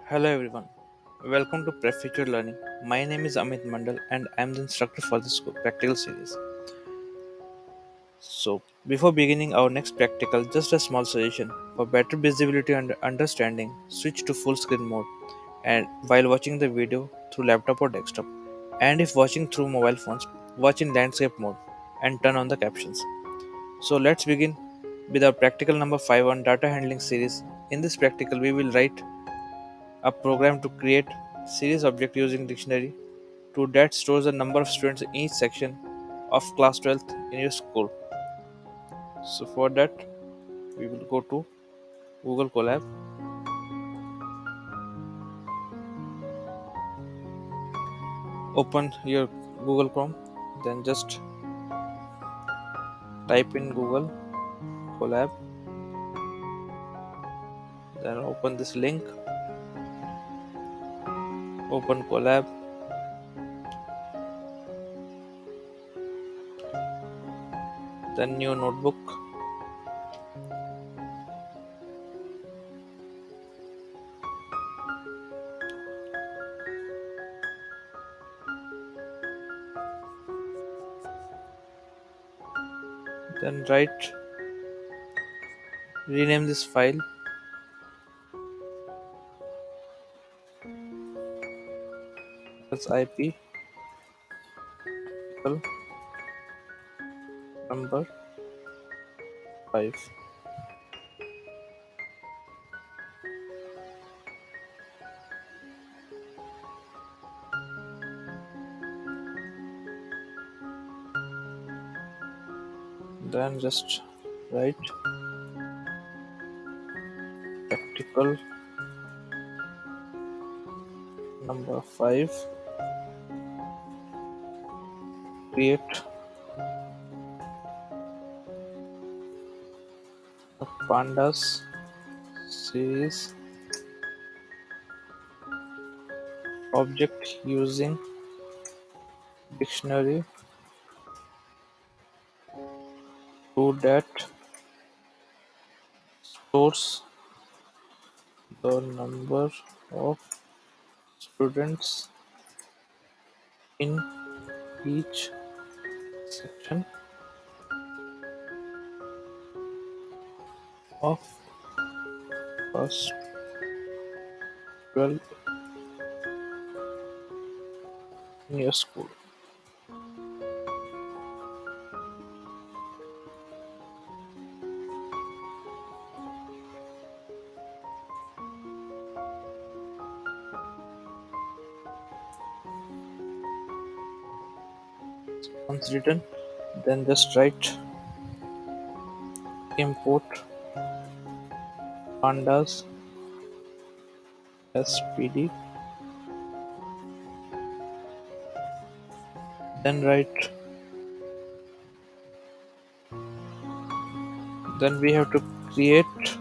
Hello everyone, welcome to Prep Future Learning. My name is Amit Mandal and I am the instructor for this practical series. So, before beginning our next practical, just a small suggestion. For better visibility and understanding, switch to full screen mode and while watching the video through laptop or desktop. And if watching through mobile phones, watch in landscape mode and turn on the captions. So, let's begin with our practical number 5 on data handling series. In this practical, we will write a program to create series object using dictionary to that stores the number of students in each section of class 12th in your school. So for that we will go to Google Colab, open your Google Chrome, then just type in Google Colab, then open this link, open Colab, then new notebook, then write rename this file as IP equal number 5. Then just write practical number 5, create a pandas series object using dictionary to that stores the number of students in each section of class 12 in your school. Once written, then just write import pandas spd, then write, then we have to create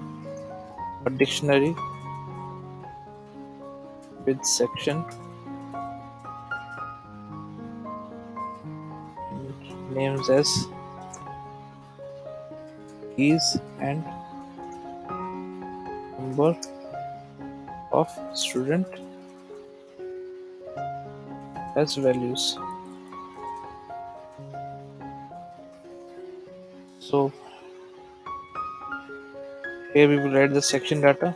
a dictionary with section names as keys and number of student as values. So here we will write the section data,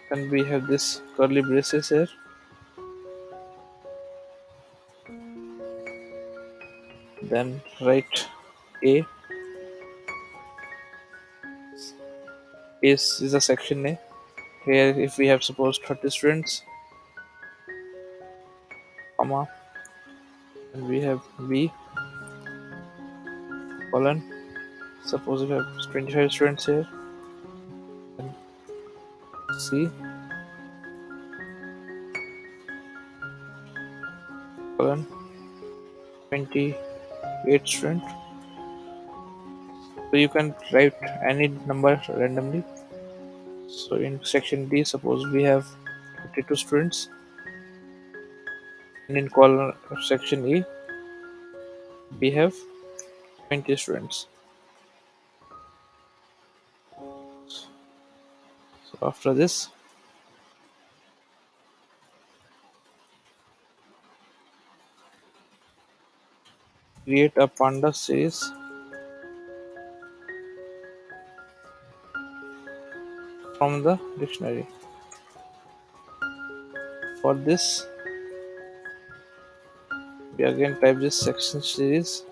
and we have this curly braces here, then write a is a section name. Here if we have suppose 30 students, comma, and we have b colon, suppose we have 25 students here, and c colon 28 student. So you can write any number randomly. So in section D, suppose we have 32 students, and in column section E we have 20 students. So after this, create a PANDAS series from the dictionary. For this, we again type this section series.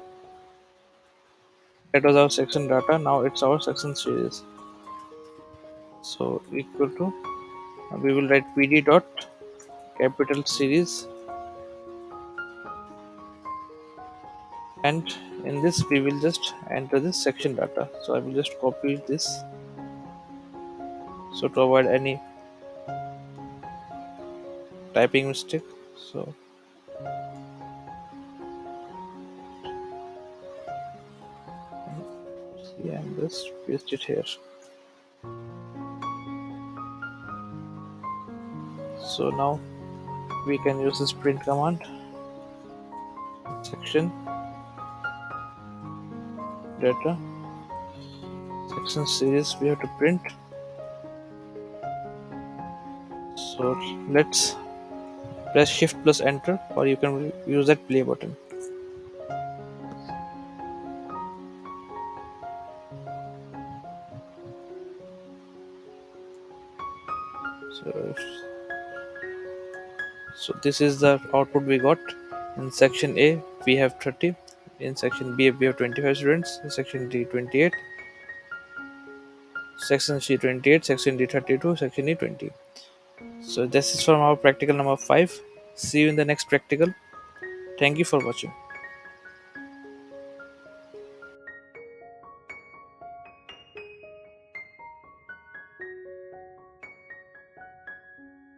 That was our section data. Now it's our section series. So equal to, we will write pd dot capital series, and in this we will just enter this section data. So I will just copy this, so to avoid any typing mistake. So yeah, and just paste it here. So now we can use this print command. Section data, section series we have to print. So let's press shift plus enter, or you can use that play button. So, so this is the output we got. In section A we have 30, in section B we have 25 students, in section D 28, section C 28, section D 32, section E 20. So this is from our practical number 5. See you in the next practical. Thank you for watching.